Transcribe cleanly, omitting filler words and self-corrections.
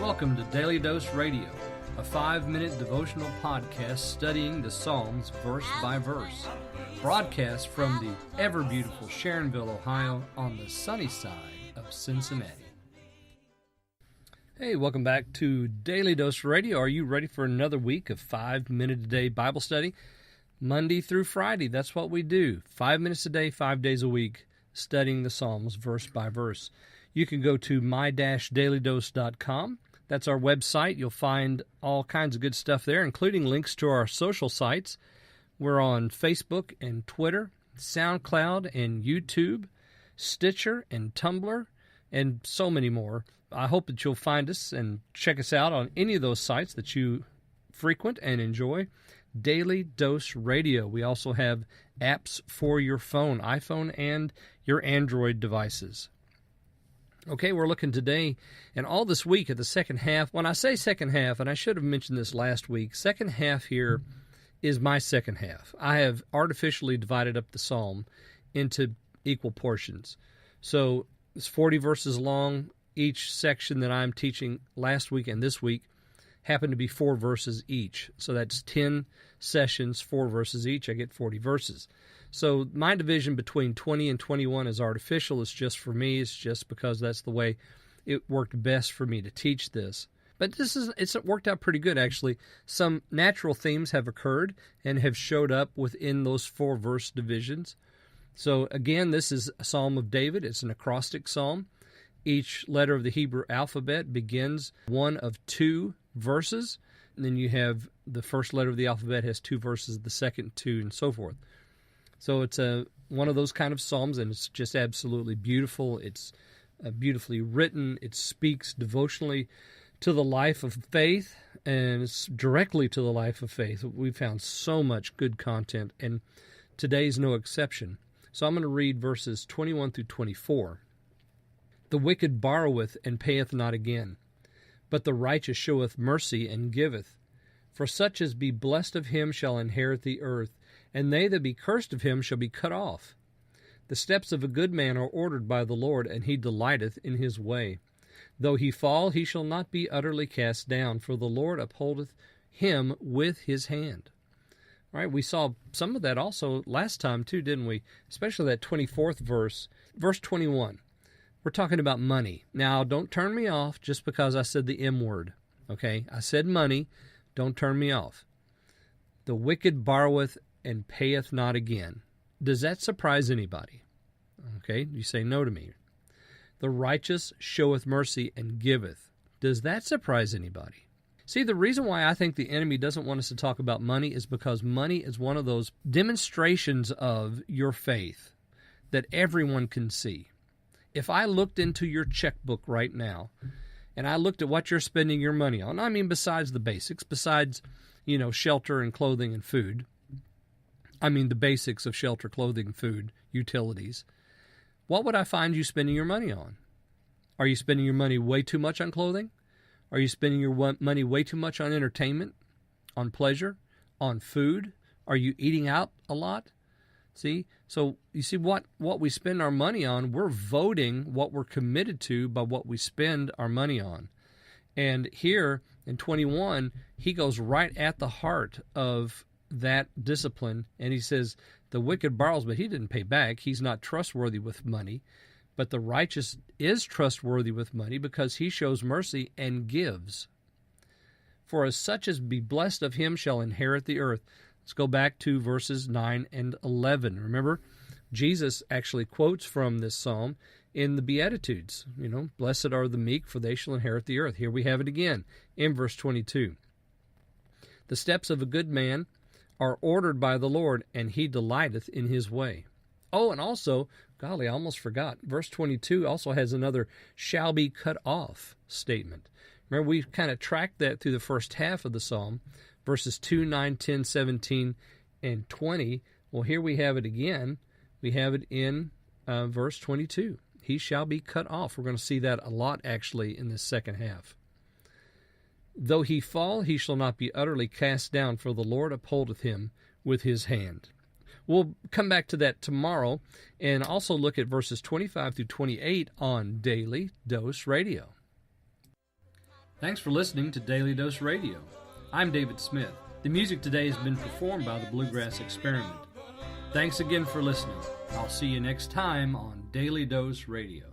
Welcome to Daily Dose Radio, a 5-minute devotional podcast studying the Psalms verse by verse. Broadcast from the ever-beautiful Sharonville, Ohio, on the sunny side of Cincinnati. Hey, welcome back to Daily Dose Radio. Are you ready for another week of 5-minute-a-day Bible study? Monday through Friday, that's what we do. 5 minutes a day, 5 days a week, studying the Psalms verse by verse. You can go to my-dailydose.com. That's our website. You'll find all kinds of good stuff there, including links to our social sites. We're on Facebook and Twitter, SoundCloud and YouTube, Stitcher and Tumblr, and so many more. I hope that you'll find us and check us out on any of those sites that you frequent and enjoy. Daily Dose Radio. We also have apps for your phone, iPhone, and your Android devices. Okay, we're looking today and all this week at the second half. When I say second half, and I should have mentioned this last week, second half here is my second half. I have artificially divided up the psalm into equal portions. So it's 40 verses long. Each section that I'm teaching last week and this week happen to be 4 verses each. So that's 10 sessions, 4 verses each. I get 40 verses. So my division between 20 and 21 is artificial. It's just for me. It's just because that's the way it worked best for me to teach this. But it's worked out pretty good, actually. Some natural themes have occurred and have showed up within those 4 verse divisions. So again, this is a Psalm of David. It's an acrostic psalm. Each letter of the Hebrew alphabet begins one of 2 verses, and then you have the first letter of the alphabet has 2 verses, the second 2, and so forth. So it's one of those kind of psalms, and it's just absolutely beautiful. It's beautifully written. It speaks devotionally to the life of faith, and it's directly to the life of faith. We found so much good content, and today's no exception. So I'm going to read verses 21 through 24. The wicked borroweth and payeth not again, but the righteous showeth mercy and giveth. For such as be blessed of him shall inherit the earth, and they that be cursed of him shall be cut off. The steps of a good man are ordered by the Lord, and he delighteth in his way. Though he fall, he shall not be utterly cast down, for the Lord upholdeth him with his hand. All right, we saw some of that also last time too, didn't we? Especially that 24th verse, verse 21. We're talking about money. Now, don't turn me off just because I said the M word, okay? I said money. Don't turn me off. The wicked borroweth and payeth not again. Does that surprise anybody? Okay, you say no to me. The righteous showeth mercy and giveth. Does that surprise anybody? See, the reason why I think the enemy doesn't want us to talk about money is because money is one of those demonstrations of your faith that everyone can see. If I looked into your checkbook right now, and I looked at what you're spending your money on, I mean besides the basics, besides, shelter and clothing and food, I mean the basics of shelter, clothing, food, utilities, what would I find you spending your money on? Are you spending your money way too much on clothing? Are you spending your money way too much on entertainment, on pleasure, on food? Are you eating out a lot? See? So you see what we spend our money on, we're voting what we're committed to by what we spend our money on. And here in 21, he goes right at the heart of that discipline, and he says, the wicked borrows, but he didn't pay back. He's not trustworthy with money. But the righteous is trustworthy with money because he shows mercy and gives. For as such as be blessed of him shall inherit the earth. Let's go back to verses 9 and 11. Remember, Jesus actually quotes from this psalm in the Beatitudes. Blessed are the meek, for they shall inherit the earth. Here we have it again in verse 22. The steps of a good man are ordered by the Lord, and he delighteth in his way. Oh, and also, golly, I almost forgot. Verse 22 also has another shall be cut off statement. Remember, we kind of tracked that through the first half of the psalm. Verses 2, 9, 10, 17, and 20. Well, here we have it again. We have it in verse 22. He shall be cut off. We're going to see that a lot, actually, in this second half. Though he fall, he shall not be utterly cast down, for the Lord upholdeth him with his hand. We'll come back to that tomorrow and also look at verses 25 through 28 on Daily Dose Radio. Thanks for listening to Daily Dose Radio. I'm David Smith. The music today has been performed by the Bluegrass Experiment. Thanks again for listening. I'll see you next time on Daily Dose Radio.